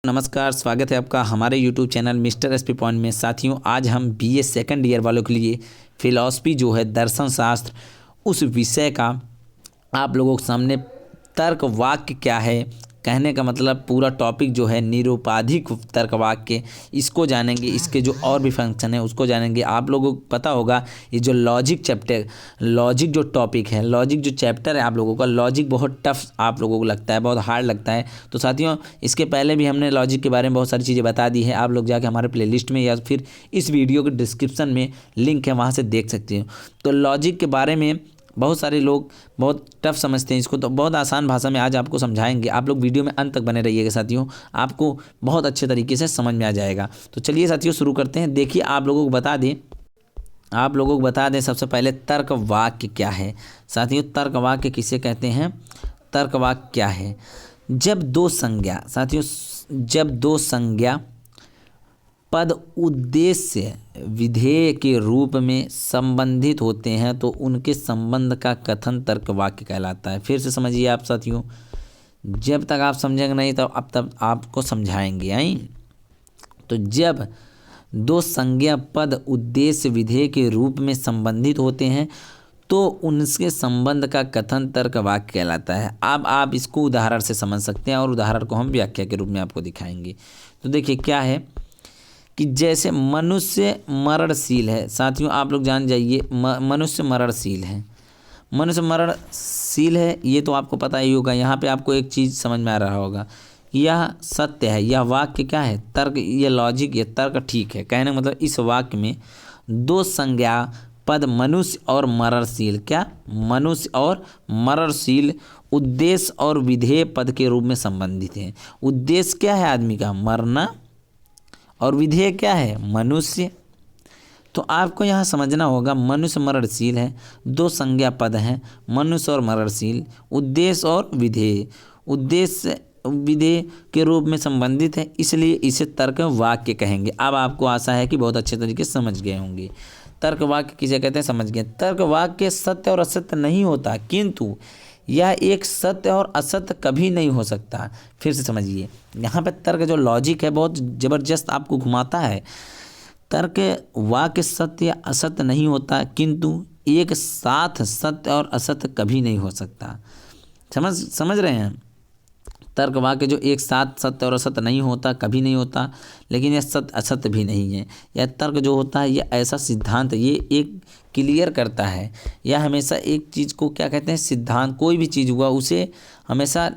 नमस्कार, स्वागत है आपका हमारे YouTube channel mister SP point में। साथियों, आज हम बीए सेकंड ईयर वालों के लिए फिलॉसफी जो है दर्शन शास्त्र उस विषय का आप लोगों के सामने तर्क वाक्य क्या है, कहने का मतलब पूरा टॉपिक जो है निरुपाधिक तर्क वाक्य, इसको जानेंगे। इसके जो और भी फंक्शन है उसको जानेंगे। आप लोगों को पता होगा ये जो लॉजिक चैप्टर, लॉजिक जो टॉपिक है, लॉजिक जो चैप्टर है, आप लोगों का लॉजिक बहुत टफ आप लोगों को लगता है, बहुत हार्ड लगता है। तो साथियों, इसके पहले भी हमने लॉजिक के बारे में बहुत सारी चीज़ें बता दी है। आप लोग जाके हमारे प्लेलिस्ट में या फिर इस वीडियो के डिस्क्रिप्शन में लिंक है, वहाँ से देख सकते हो। तो लॉजिक के बारे में बहुत सारे लोग बहुत टफ समझते हैं इसको, तो बहुत आसान भाषा में आज आपको समझाएंगे। आप लोग वीडियो में अंत तक बने रहिएगा साथियों, आपको बहुत अच्छे तरीके से समझ में आ जाएगा। तो चलिए साथियों शुरू करते हैं। देखिए, आप लोगों को बता दें सबसे पहले तर्क वाक्य क्या है। साथियों, तर्क वाक्य किसे कहते हैं? तर्क वाक्य क्या है? जब दो संज्ञा, साथियों जब दो संज्ञा पद उद्देश्य विधेय के रूप में संबंधित होते हैं तो उनके संबंध का कथन तर्क वाक्य कहलाता है। फिर से समझिए आप साथियों, जब तक आप समझेंगे नहीं तो अब तक आपको समझाएंगे। आई तो जब दो संज्ञा पद उद्देश्य विधेय के रूप में संबंधित होते हैं तो उनके संबंध का कथन तर्क वाक्य कहलाता है। अब आप इसको उदाहरण से समझ सकते हैं और उदाहरण को हम व्याख्या के रूप में आपको दिखाएंगे। तो देखिए क्या है कि जैसे मनुष्य मरणशील है। साथियों, आप लोग जान जाइए मनुष्य मरणशील है। मनुष्य मरणशील है, ये तो आपको पता ही होगा। यहाँ पे आपको एक चीज़ समझ में आ रहा होगा, यह सत्य है। यह वाक्य क्या है? तर्क, ये लॉजिक, ये तर्क ठीक है। कहने का मतलब इस वाक्य में दो संज्ञा पद मनुष्य और मरणशील, क्या मनुष्य और मरणशील उद्देश्य और विधेय पद के रूप में संबंधित हैं। उद्देश्य क्या है? आदमी का मरना, और विधेय क्या है? मनुष्य। तो आपको यहाँ समझना होगा मनुष्य मरणशील है, दो संज्ञा पद हैं मनुष्य और मरणशील, उद्देश्य और विधेय, उद्देश्य विधेय के रूप में संबंधित है, इसलिए इसे तर्क वाक्य कहेंगे। अब आपको आशा है कि बहुत अच्छे तरीके से समझ गए होंगे। तर्क वाक्य किसे कहते हैं समझ गए। तर्क वाक्य सत्य और असत्य नहीं होता, किंतु यह एक सत्य और असत्य कभी नहीं हो सकता। फिर से समझिए, यहाँ पे तर्क जो लॉजिक है बहुत ज़बरदस्त आपको घुमाता है। तर्क वाक्य सत्य या असत्य नहीं होता, किंतु एक साथ सत्य और असत्य कभी नहीं हो सकता। समझ रहे हैं? तर्क वाक्य जो एक साथ सत्य और असत्य नहीं होता, कभी नहीं होता, लेकिन यह सत्य असत्य भी नहीं है। यह तर्क जो होता है यह ऐसा सिद्धांत, ये एक क्लियर करता है। यह हमेशा एक चीज़ को क्या कहते हैं? सिद्धांत। कोई भी चीज़ हुआ उसे हमेशा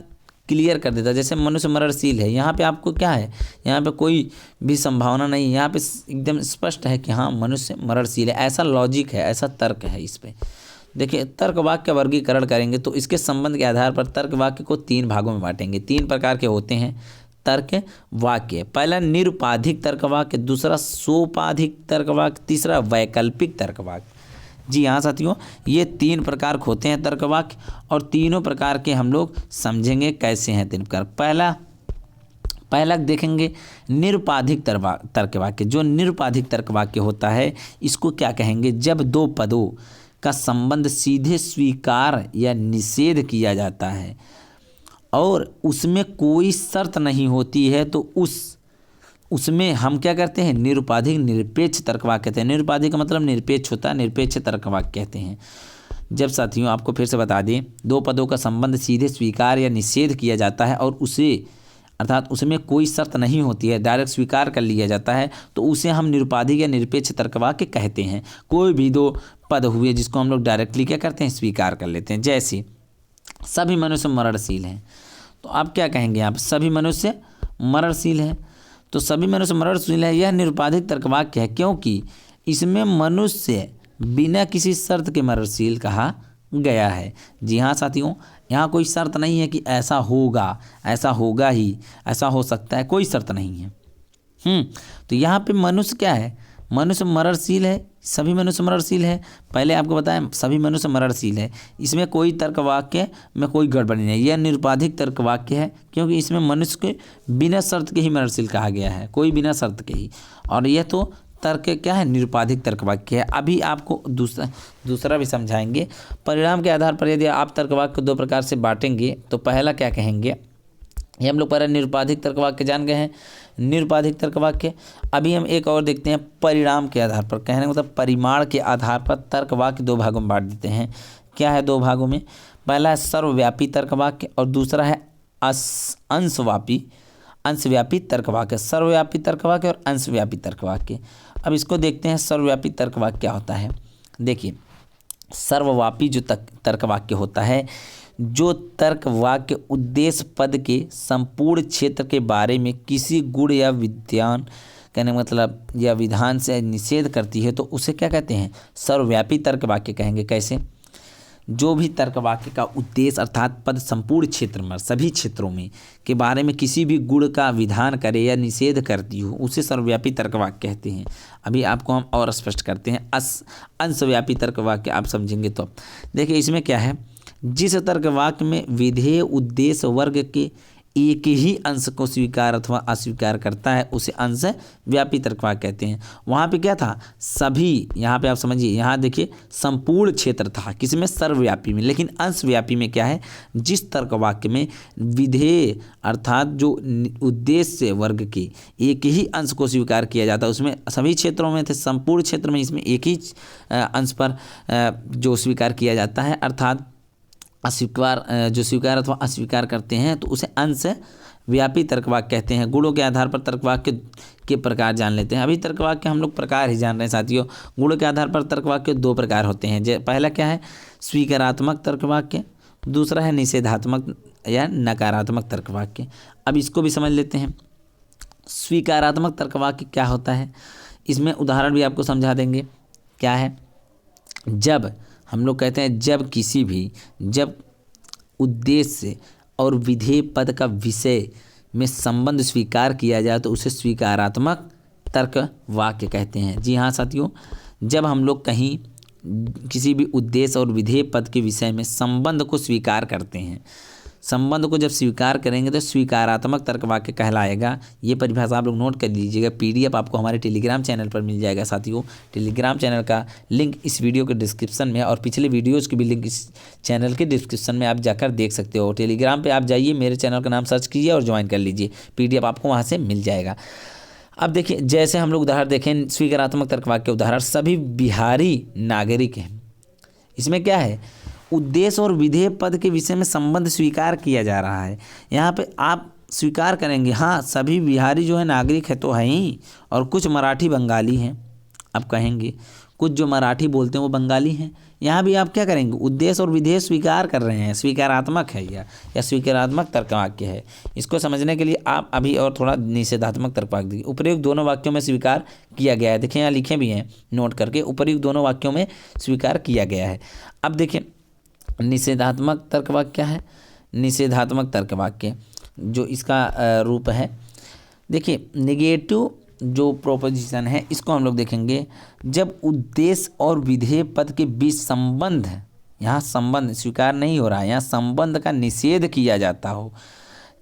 क्लियर कर देता है। जैसे मनुष्य मरणशील है, यहाँ पे आपको क्या है? यहाँ पे कोई भी संभावना नहीं है, यहाँ पे एकदम स्पष्ट है कि हाँ मनुष्य मरणशील है। ऐसा लॉजिक है, ऐसा तर्क है इस पर। देखिए, तर्क वाक्य का वर्गीकरण करेंगे तो इसके संबंध के आधार पर तर्क वाक्य को तीन भागों में बांटेंगे। तीन प्रकार के होते हैं तर्क वाक्य। पहला निरुपाधिक तर्क वाक्य, दूसरा सोपाधिक तर्क वाक्य, तीसरा वैकल्पिक तर्क वाक्य। जी हाँ साथियों, ये तीन प्रकार के होते हैं तर्क वाक्य, और तीनों प्रकार के हम लोग समझेंगे कैसे हैं तीन प्रकार। पहला देखेंगे निरुपाधिक तर्क वाक्य। जो निरुपाधिक तर्क वाक्य होता है इसको क्या कहेंगे? जब दो पदों का संबंध सीधे स्वीकार या निषेध किया जाता है और उसमें कोई शर्त नहीं होती है तो उसमें हम क्या करते हैं? निरुपाधिक निरपेक्ष तर्क वाक्य कहते हैं। निरुपाधिक का मतलब निरपेक्ष होता है, निरपेक्ष तर्क वाक्य कहते हैं। जब साथियों आपको फिर से बता दें, दो पदों का संबंध सीधे स्वीकार या निषेध किया जाता है और उसे अर्थात उसमें कोई शर्त नहीं होती है, डायरेक्ट स्वीकार कर लिया जाता है, तो उसे हम निरुपाधिक या निरपेक्ष तर्क वाक्य कहते हैं। कोई भी दो पद हुए जिसको हम लोग डायरेक्टली क्या करते हैं? स्वीकार कर लेते हैं। जैसे सभी मनुष्य मरणशील हैं, तो आप क्या कहेंगे? आप सभी मनुष्य मरणशील हैं, तो सभी मनुष्य मरणशील है, यह निरुपाधिक तर्क वाक्य है, क्योंकि इसमें मनुष्य बिना किसी शर्त के मरणशील कहा गया है। जी हाँ साथियों, यहाँ कोई शर्त नहीं है कि ऐसा होगा, ऐसा होगा ही, ऐसा हो सकता है, कोई शर्त नहीं है। तो यहाँ पे मनुष्य क्या है? मनुष्य मरणशील है, सभी मनुष्य मरणशील है। पहले आपको बताया सभी मनुष्य मरणशील है, इसमें कोई तर्क वाक्य में कोई गड़बड़ी नहीं। यह निरुपाधिक तर्क वाक्य है क्योंकि इसमें मनुष्य के बिना शर्त के ही मरणशील कहा गया है, कोई बिना शर्त के ही। और यह तो तर्क क्या है? निरुपाधिक तर्क वाक्य है। अभी आपको दूसरा भी समझाएंगे। परिणाम के आधार पर यदि आप तर्क वाक्य को दो प्रकार से बांटेंगे तो पहला क्या कहेंगे? ये हम लोग पर निरुपाधिक तर्क वाक्य जान गए हैं। निरुपाधिक तर्क वाक्य अभी हम एक और देखते हैं परिणाम के आधार पर, कहने का मतलब परिमाण के आधार पर तर्क वाक्य दो भागों में बांट देते हैं। क्या है दो भागों में? पहला है सर्वव्यापी तर्क वाक्य और दूसरा है अंशव्यापी तर्क वाक्य। सर्वव्यापी तर्क वाक्य और अंशव्यापी तर्क वाक्य। अब इसको देखते हैं सर्वव्यापी तर्क वाक्य क्या होता है। देखिए, सर्वव्यापी जो तर्क वाक्य होता है, जो तर्क वाक्य उद्देश्य पद के संपूर्ण क्षेत्र के बारे में किसी गुण या विधान, कहने का मतलब या विधान से निषेध करती है, तो उसे क्या कहते हैं? सर्वव्यापी तर्क वाक्य कहेंगे। कैसे? जो भी तर्क वाक्य का उद्देश्य अर्थात पद संपूर्ण क्षेत्र में, सभी क्षेत्रों में के बारे में किसी भी गुण का विधान करे या निषेध करती हो, उसे सर्वव्यापी तर्क वाक्य कहते हैं। अभी आपको हम और स्पष्ट करते हैं। अंशव्यापी तर्क वाक्य आप समझेंगे तो। देखिए, इसमें क्या है, जिस तर्क वाक्य में विधेय उद्देश्य वर्ग के एक ही अंश को स्वीकार अथवा अस्वीकार करता है, उसे अंश व्यापी तर्क वाक्य कहते हैं। वहाँ पे क्या था? सभी, यहाँ पे आप समझिए, यहाँ देखिए संपूर्ण क्षेत्र था किसमें? सर्वव्यापी में। लेकिन अंश व्यापी में क्या है? जिस तर्क वाक्य में विधेय अर्थात जो उद्देश्य वर्ग के एक ही अंश को स्वीकार किया जाता है, उसमें सभी क्षेत्रों में थे, संपूर्ण क्षेत्र में इसमें एक ही अंश पर जो स्वीकार किया जाता है, अर्थात अस्वीकार, जो स्वीकार अथवा अस्वीकार करते हैं, तो उसे अंश व्यापी तर्क वाक्य कहते हैं। गुणों के आधार पर तर्क वाक्य के प्रकार जान लेते हैं। अभी तर्क वाक्य हम लोग प्रकार ही जान रहे हैं साथियों। गुणों के आधार पर तर्क वाक्य दो प्रकार होते हैं। पहला क्या है? स्वीकारात्मक तर्क वाक्य, दूसरा है निषेधात्मक या नकारात्मक तर्क वाक्य। अब इसको भी समझ लेते हैं। स्वीकारात्मक तर्क वाक्य क्या होता है, इसमें उदाहरण भी आपको समझा देंगे। क्या है? जब हम लोग कहते हैं जब उद्देश्य और विधेय पद का विषय में संबंध स्वीकार किया जाए, तो उसे स्वीकारात्मक तर्क वाक्य कहते हैं। जी हाँ साथियों, जब हम लोग कहीं किसी भी उद्देश्य और विधेय पद के विषय में संबंध को स्वीकार करते हैं, संबंध को जब स्वीकार करेंगे तो स्वीकारात्मक तर्क वाक्य कहलाएगा। ये परिभाषा आप लोग नोट कर लीजिएगा। पीडीएफ आपको हमारे टेलीग्राम चैनल पर मिल जाएगा साथियों। टेलीग्राम चैनल का लिंक इस वीडियो के डिस्क्रिप्शन में और पिछले वीडियोज़ की भी लिंक इस चैनल के डिस्क्रिप्शन में आप जाकर देख सकते हो। टेलीग्राम पर आप जाइए, मेरे चैनल का नाम सर्च कीजिए और ज्वाइन कर लीजिए। PDF आपको वहाँ से मिल जाएगा। अब देखिए, जैसे हम लोग उदाहरण देखें, स्वीकारात्मक तर्क वाक्य उदाहरण, सभी बिहारी नागरिक हैं। इसमें क्या है? उद्देश्य और विधेय पद के विषय में संबंध स्वीकार किया जा रहा है। यहाँ पे आप स्वीकार करेंगे, हाँ सभी बिहारी जो है नागरिक है तो है ही, और कुछ मराठी बंगाली हैं। आप कहेंगे कुछ जो मराठी बोलते हैं वो बंगाली हैं। यहाँ भी आप क्या करेंगे? उद्देश्य और विधेय स्वीकार कर रहे हैं, स्वीकारात्मक है या स्वीकारात्मक तर्क वाक्य है। इसको समझने के लिए आप अभी और थोड़ा निषेधात्मक तर्क वाक्य देखिए। उपयुक्त दोनों वाक्यों में स्वीकार किया गया है। देखिए यहाँ लिखे भी हैं नोट करके, उपयुक्त दोनों वाक्यों में स्वीकार किया गया है। अब देखिए, निषेधात्मक तर्क वाक्य क्या है? निषेधात्मक तर्क वाक्य जो इसका रूप है, देखिए नेगेटिव जो प्रोपोजिशन है, इसको हम लोग देखेंगे। जब उद्देश्य और विधेय पद के बीच संबंध, यहाँ संबंध स्वीकार नहीं हो रहा है, यहाँ संबंध का निषेध किया जाता हो,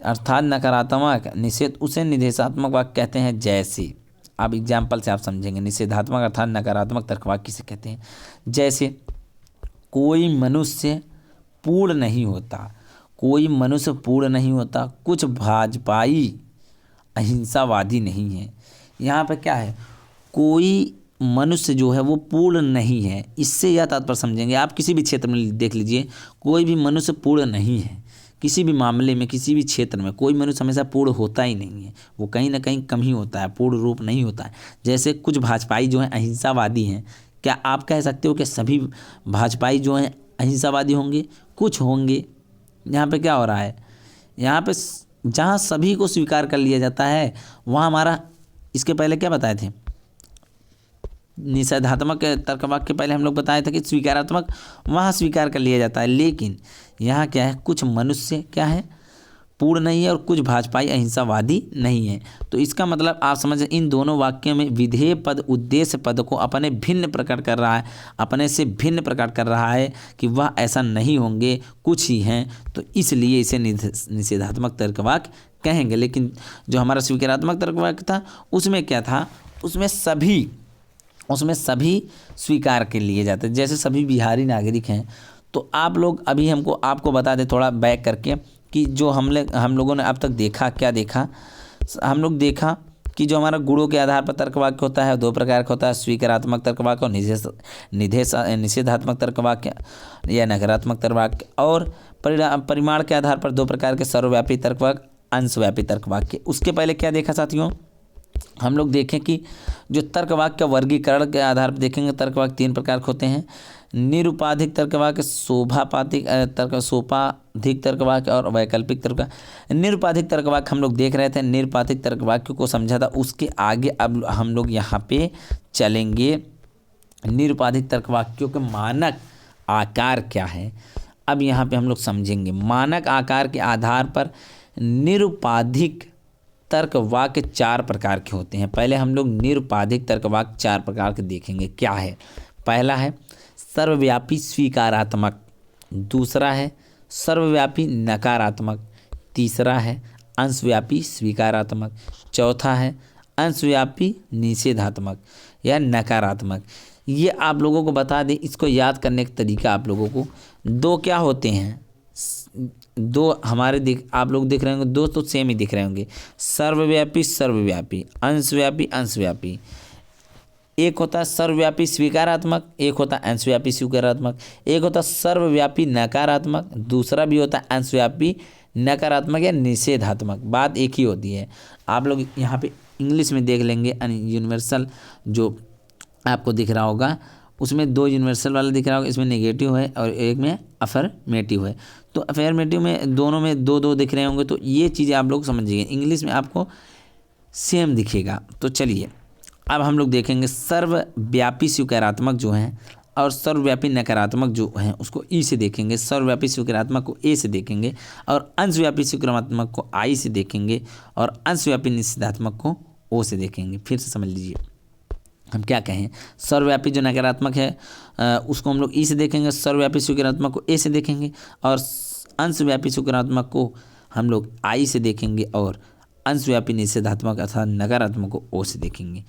अर्थात नकारात्मक निषेध, उसे निषेधात्मक वाक्य कहते हैं। जैसे अब एग्जाम्पल से आप समझेंगे, निषेधात्मक अर्थात नकारात्मक तर्क वाक्य किसे कहते हैं। जैसे कोई मनुष्य पूर्ण नहीं होता, कोई मनुष्य पूर्ण नहीं होता, कुछ भाजपाई अहिंसावादी नहीं है। यहाँ पे क्या है? कोई मनुष्य जो है वो पूर्ण नहीं है। इससे यह तात्पर्य समझेंगे, आप किसी भी क्षेत्र में देख लीजिए, कोई भी मनुष्य पूर्ण नहीं है। किसी भी मामले में, किसी भी क्षेत्र में कोई मनुष्य हमेशा पूर्ण होता ही नहीं है, वो कहीं ना कहीं कम ही होता है, पूर्ण रूप नहीं होता है। जैसे कुछ भाजपाई जो हैं अहिंसावादी हैं, क्या आप कह सकते हो कि सभी भाजपाई जो हैं अहिंसावादी होंगे? कुछ होंगे। यहाँ पे क्या हो रहा है? यहाँ पे जहाँ सभी को स्वीकार कर लिया जाता है, वहाँ हमारा, इसके पहले क्या बताए थे? निषेधात्मक तर्क वाक्य पहले हम लोग बताए थे कि स्वीकारात्मक, वहाँ स्वीकार कर लिया जाता है। लेकिन यहाँ क्या है? कुछ मनुष्य क्या है? पूर्ण नहीं है, और कुछ भाजपाई अहिंसावादी नहीं है। तो इसका मतलब आप समझ, इन दोनों वाक्यों में विधेय पद उद्देश्य पद को अपने भिन्न प्रकट कर रहा है, अपने से भिन्न प्रकट कर रहा है कि वह ऐसा नहीं होंगे, कुछ ही हैं, तो इसलिए इसे निषेधात्मक तर्क वाक्य कहेंगे। लेकिन जो हमारा स्वीकारात्मक तर्क वाक्य था, उसमें क्या था? उसमें सभी स्वीकार के लिए जाते हैं। जैसे सभी बिहारी नागरिक हैं, तो आप लोग अभी आपको बता दें थोड़ा बैक करके कि जो हम लोगों ने अब तक देखा, क्या देखा, हम लोग देखा कि जो हमारा गुणों के आधार पर तर्क वाक्य होता है दो प्रकार का होता है, स्वीकारात्मक तर्क वाक्य और निषेधात्मक तर्क वाक्य या नकारात्मक तर्क वाक्य। और परिमाण के आधार पर दो प्रकार के सर्वव्यापी तर्क वाक्य, अंशव्यापी तर्क वाक्य। उसके पहले क्या देखा साथियों, हम लोग देखें कि जो तर्क वाक्य का वर्गीकरण के आधार पर देखेंगे, तर्क वाक्य तीन प्रकार के होते हैं, निरुपाधिक तर्क वाक्य, सोपाधिक तर्क वाक्य और वैकल्पिक तर्क। निरुपाधिक तर्क वाक्य हम लोग देख रहे थे, निरुपाधिक तर्क वाक्य को समझा था। उसके आगे अब हम लोग यहाँ पे चलेंगे, निरुपाधिक तर्क वाक्यों के मानक आकार क्या है, अब यहाँ पे हम लोग समझेंगे। मानक आकार के आधार पर निरुपाधिक तर्क वाक्य चार प्रकार के होते हैं। पहले हम लोग निरुपाधिक तर्क वाक्य चार प्रकार के देखेंगे, क्या है। पहला है सर्वव्यापी स्वीकारात्मक, दूसरा है सर्वव्यापी नकारात्मक, तीसरा है अंशव्यापी स्वीकारात्मक, चौथा है अंशव्यापी निषेधात्मक या नकारात्मक। ये आप लोगों को बता दें, इसको याद करने का तरीका आप लोगों को, दो क्या होते हैं, दो हमारे आप लोग दिख रहे होंगे, दो तो सेम ही दिख रहे होंगे, सर्वव्यापी सर्वव्यापी, अंशव्यापी अंशव्यापी। एक होता है सर्वव्यापी स्वीकारात्मक, एक होता है अंशव्यापी स्वीकारात्मक, एक होता है सर्वव्यापी नकारात्मक, दूसरा भी होता है अंशव्यापी नकारात्मक या निषेधात्मक। बात एक ही होती है। आप लोग यहाँ पे इंग्लिश में देख लेंगे, यूनिवर्सल जो आपको दिख रहा होगा उसमें दो यूनिवर्सल वाला दिख रहा होगा, इसमें नेगेटिव है और एक में अफर्मेटिव है। तो अफर्मेटिव में दोनों में दो दो दिख रहे होंगे, तो ये चीज़ें आप लोग समझिए, इंग्लिश में आपको सेम दिखेगा। तो चलिए अब हम लोग देखेंगे सर्वव्यापी स्वीकारात्मक जो है और सर्वव्यापी नकारात्मक जो है उसको ई से देखेंगे, सर्वव्यापी स्वीकारात्मक को ए से देखेंगे और अंशव्यापी स्वीकारात्मक को आई से देखेंगे और अंशव्यापी निषेधात्मक को ओ से देखेंगे। फिर से समझ लीजिए, हम क्या कहें, सर्वव्यापी जो नकारात्मक है उसको हम लोग ई से देखेंगे, सर्वव्यापी स्वीकारात्मक को ए से देखेंगे और अंशव्यापी स्वीकारात्मक को हम लोग आई से देखेंगे और अंशव्यापी निषेधात्मक अर्थात नकारात्मक को ओ से देखेंगे।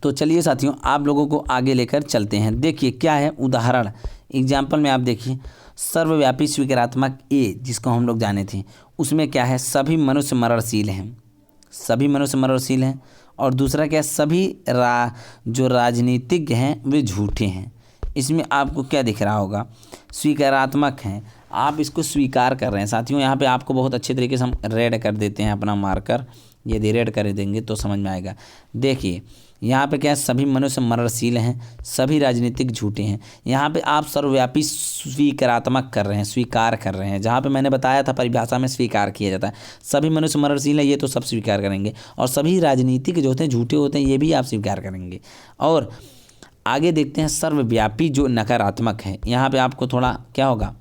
तो चलिए साथियों, आप लोगों को आगे लेकर चलते हैं। देखिए क्या है उदाहरण, एग्जाम्पल में आप देखिए, सर्वव्यापी स्वीकारात्मक ए जिसको हम लोग जाने थे, उसमें क्या है, सभी मनुष्य मरणशील हैं, सभी मनुष्य मरणशील हैं। और दूसरा क्या है, सभी जो राजनीतिज्ञ हैं वे झूठे हैं। इसमें आपको क्या दिख रहा होगा, स्वीकारात्मक हैं, आप इसको स्वीकार कर रहे हैं। साथियों यहाँ पे आपको बहुत अच्छे तरीके से हम रेड कर देते हैं अपना मार्कर, यदि रेड कर देंगे तो समझ में आएगा। देखिए यहाँ पे क्या है, सभी मनुष्य मरणशील हैं, सभी राजनीतिक झूठे हैं। यहाँ पे आप सर्वव्यापी स्वीकारात्मक कर रहे हैं, स्वीकार कर रहे हैं। जहाँ पे मैंने बताया था परिभाषा में स्वीकार किया जाता है, सभी मनुष्य मरणशील है ये तो सब स्वीकार करेंगे, और सभी राजनीतिक जो होते हैं झूठे होते हैं ये भी आप स्वीकार करेंगे। और आगे देखते हैं सर्वव्यापी जो नकारात्मक है, यहाँ पर आपको थोड़ा क्या होगा,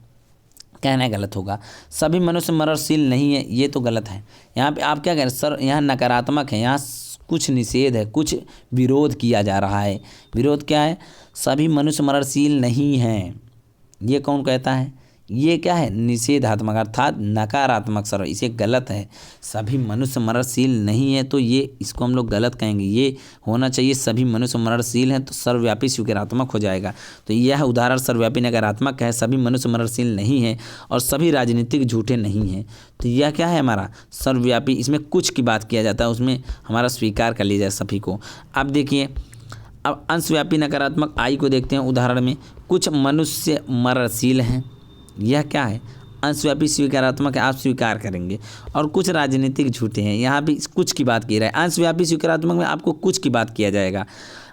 कहना गलत होगा, सभी मनुष्य मरणशील नहीं है ये तो गलत है। यहाँ पे आप क्या कह रहे हैं, सर यहाँ नकारात्मक है, यहाँ कुछ निषेध है, कुछ विरोध किया जा रहा है। विरोध क्या है, सभी मनुष्य मरणशील नहीं हैं, ये कौन कहता है, ये क्या है, निषेधात्मक अर्थात नकारात्मक। सर इसे गलत है, सभी मनुष्य मरणशील नहीं है तो ये इसको हम लोग गलत कहेंगे, ये होना चाहिए सभी मनुष्य मरणशील हैं तो सर्वव्यापी स्वीकारात्मक हो जाएगा। तो यह उदाहरण सर्वव्यापी नकारात्मक है, सभी मनुष्य मरणशील नहीं है और सभी राजनीतिक झूठे नहीं हैं। तो यह क्या है हमारा सर्वव्यापी, इसमें कुछ की बात किया जाता है, उसमें हमारा स्वीकार कर लिया जाए सभी को। अब देखिए, अब अंशव्यापी नकारात्मक आई को देखते हैं उदाहरण में, कुछ मनुष्य मरणशील हैं, यह क्या है, अंशव्यापी स्वीकारात्मक है, आप स्वीकार करेंगे। और कुछ राजनीतिक झूठे हैं, यहाँ भी कुछ की बात की रहा है। अंशव्यापी स्वीकारात्मक में आपको कुछ की बात किया जाएगा,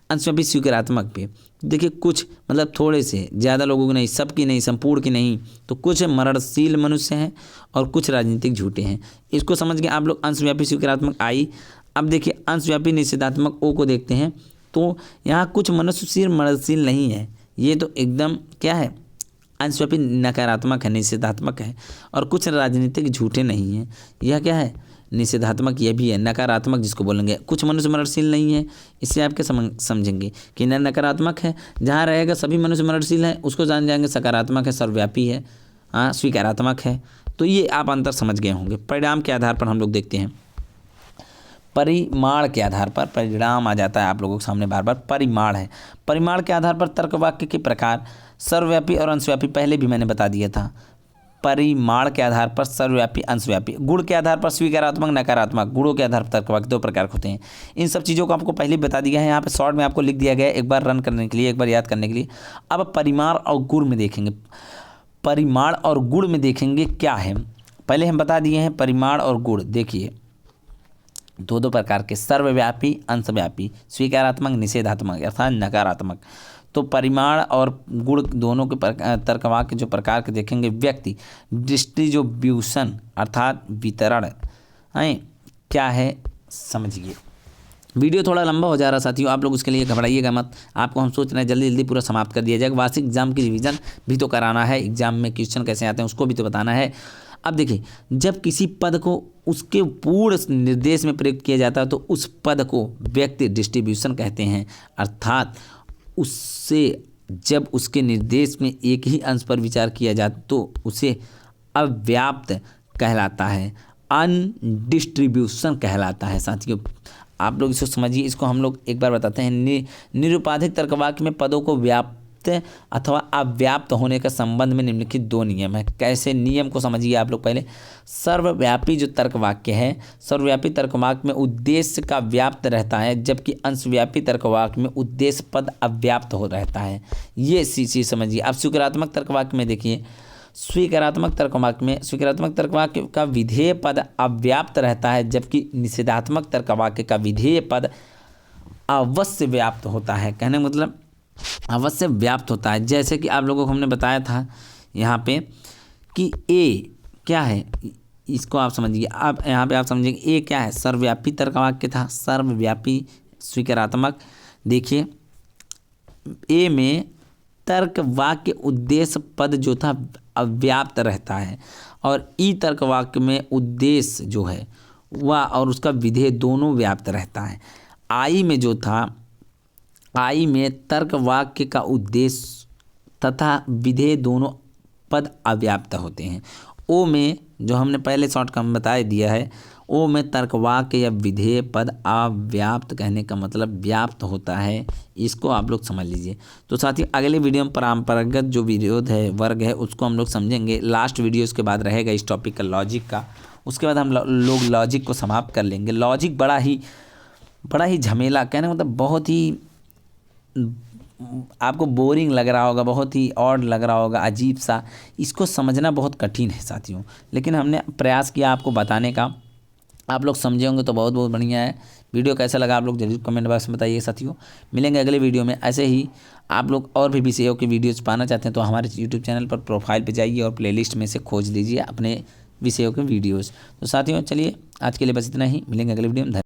अंशव्यापी स्वीकारात्मक पे देखिए कुछ मतलब थोड़े से, ज़्यादा लोगों की नहीं, सबकी नहीं, संपूर्ण की नहीं। तो कुछ मरणशील मनुष्य हैं और कुछ राजनीतिक झूठे हैं, इसको समझ के आप लोग अंशव्यापी स्वीकारात्मक आई। अब देखिए अंशव्यापी निषेधात्मक ओ को देखते हैं, तो यहाँ कुछ मनुष्य मरणशील नहीं है, ये तो एकदम क्या है, अंशव्यापी नकारात्मक है, निषेधात्मक है। और कुछ राजनीतिक झूठे नहीं हैं, यह क्या है, निषेधात्मक, यह भी है नकारात्मक जिसको बोलेंगे। कुछ मनुष्य मरणशील नहीं है, इससे आप क्या समझेंगे कि नकारात्मक है, जहाँ रहेगा सभी मनुष्य मरणशील है उसको जान जाएंगे सकारात्मक है, सर्वव्यापी है, हाँ स्वीकारात्मक है। तो ये आप अंतर समझ गए होंगे। परिणाम के आधार पर हम लोग देखते हैं, परिमाण के आधार पर परिणाम आ जाता है आप लोगों के सामने बार बार, परिमाण है। परिमाण के आधार पर तर्क वाक्य के प्रकार, सर्वव्यापी और अंशव्यापी पहले भी मैंने बता दिया था। परिमाण के आधार पर सर्वव्यापी अंशव्यापी, गुण के आधार पर स्वीकारात्मक नकारात्मक, गुणों के आधार पर तर्कवाक्य दो प्रकार के होते हैं। इन सब चीज़ों को आपको पहले बता दिया है, यहाँ पे शॉर्ट में आपको लिख दिया गया है एक बार रन करने के लिए, एक बार याद करने के लिए। अब परिमाण और गुण में देखेंगे, परिमाण और गुण में देखेंगे क्या है। पहले हम बता दिए हैं परिमाण और गुण, देखिए दो प्रकार के, सर्वव्यापी अंशव्यापी, स्वीकारात्मक निषेधात्मक अर्थात नकारात्मक। तो परिमाण और गुण दोनों के तर्कवाक्य जो प्रकार के देखेंगे, व्यक्ति डिस्ट्रीब्यूशन अर्थात वितरण है, क्या है समझिए। वीडियो थोड़ा लंबा हो जा रहा साथियों, आप लोग उसके लिए घबराइएगा मत, आपको हम सोच रहे हैं जल्दी जल्दी पूरा समाप्त कर दिया जाएगा। वार्षिक एग्जाम की रिवीजन भी तो कराना है, एग्जाम में क्वेश्चन कैसे आते हैं उसको भी तो बताना है। अब देखिए, जब किसी पद को उसके पूर्ण निर्देश में प्रयुक्त किया जाता है तो उस पद को व्यक्ति डिस्ट्रीब्यूशन कहते हैं, अर्थात उससे जब उसके निर्देश में एक ही अंश पर विचार किया जाए तो उसे अव्याप्त कहलाता है, अनडिस्ट्रीब्यूशन कहलाता है। साथियों आप लोग इसको समझिए, इसको हम लोग एक बार बताते हैं। निरुपाधिक तर्कवाक्य में पदों को व्याप्त अथवा अव्याप्त होने का संबंध में निम्नलिखित दो नियम है। कैसे नियम को समझिए आप लोग पहले। सर्वव्यापी जो तर्कवाक्य है, सर्वव्यापी तर्कवाक्य में उद्देश्य का व्याप्त रहता है, जबकि अंशव्यापी तर्कवाक्य में उद्देश्य पद अव्याप्त हो रहता है। ये चीज़ समझिए। अब स्वीकारात्मक तर्कवाक्य में देखिए, स्वीकारात्मक तर्कवाक्य में स्वीकारात्मक तर्कवाक्य का विधेय पद अव्याप्त रहता है, जबकि निषेधात्मक तर्कवाक्य का विधेय पद अवश्य व्याप्त होता है। कहने का मतलब अवश्य व्याप्त होता है। जैसे कि आप लोगों को हमने बताया था यहाँ पे कि ए क्या है, इसको आप समझिए। आप यहाँ पे आप समझिए ए क्या है, सर्वव्यापी तर्कवाक्य था, सर्वव्यापी स्वीकारात्मक। देखिए ए में तर्क वाक्य उद्देश्य पद जो था अव्याप्त रहता है, और ई तर्क वाक्य में उद्देश्य जो है वह और उसका विधेय दोनों व्याप्त रहता है। आई में जो था, आई में तर्क वाक्य का उद्देश्य तथा विधेय दोनों पद अव्याप्त होते हैं। ओ में जो हमने पहले शॉर्ट में बता दिया है, ओ में तर्कवाक्य या विधेय पद अव्याप्त कहने का मतलब व्याप्त होता है। इसको आप लोग समझ लीजिए। तो साथियों अगले वीडियो में परंपरागत जो विरोध है वर्ग है उसको हम लोग समझेंगे। लास्ट वीडियो उसके बाद रहेगा इस टॉपिक का लॉजिक का, उसके बाद हम लोग लॉजिक को समाप्त कर लेंगे। लॉजिक बड़ा ही झमेला, कहने का मतलब बहुत ही आपको बोरिंग लग रहा होगा, बहुत ही ऑड लग रहा होगा, अजीब सा, इसको समझना बहुत कठिन है साथियों। लेकिन हमने प्रयास किया आपको बताने का, आप लोग समझे होंगे तो बहुत बहुत बढ़िया है। वीडियो कैसा लगा आप लोग जरूर कमेंट बॉक्स में बताइए साथियों। मिलेंगे अगले वीडियो में। ऐसे ही आप लोग और भी विषयों की वीडियोज पाना चाहते हैं तो हमारे यूट्यूब चैनल पर प्रोफाइल पे जाइए और प्लेलिस्ट में से खोज लीजिए अपने विषयों के वीडियोज़। तो साथियों चलिए आज के लिए बस इतना ही, मिलेंगे अगले वीडियो में। धन्यवाद।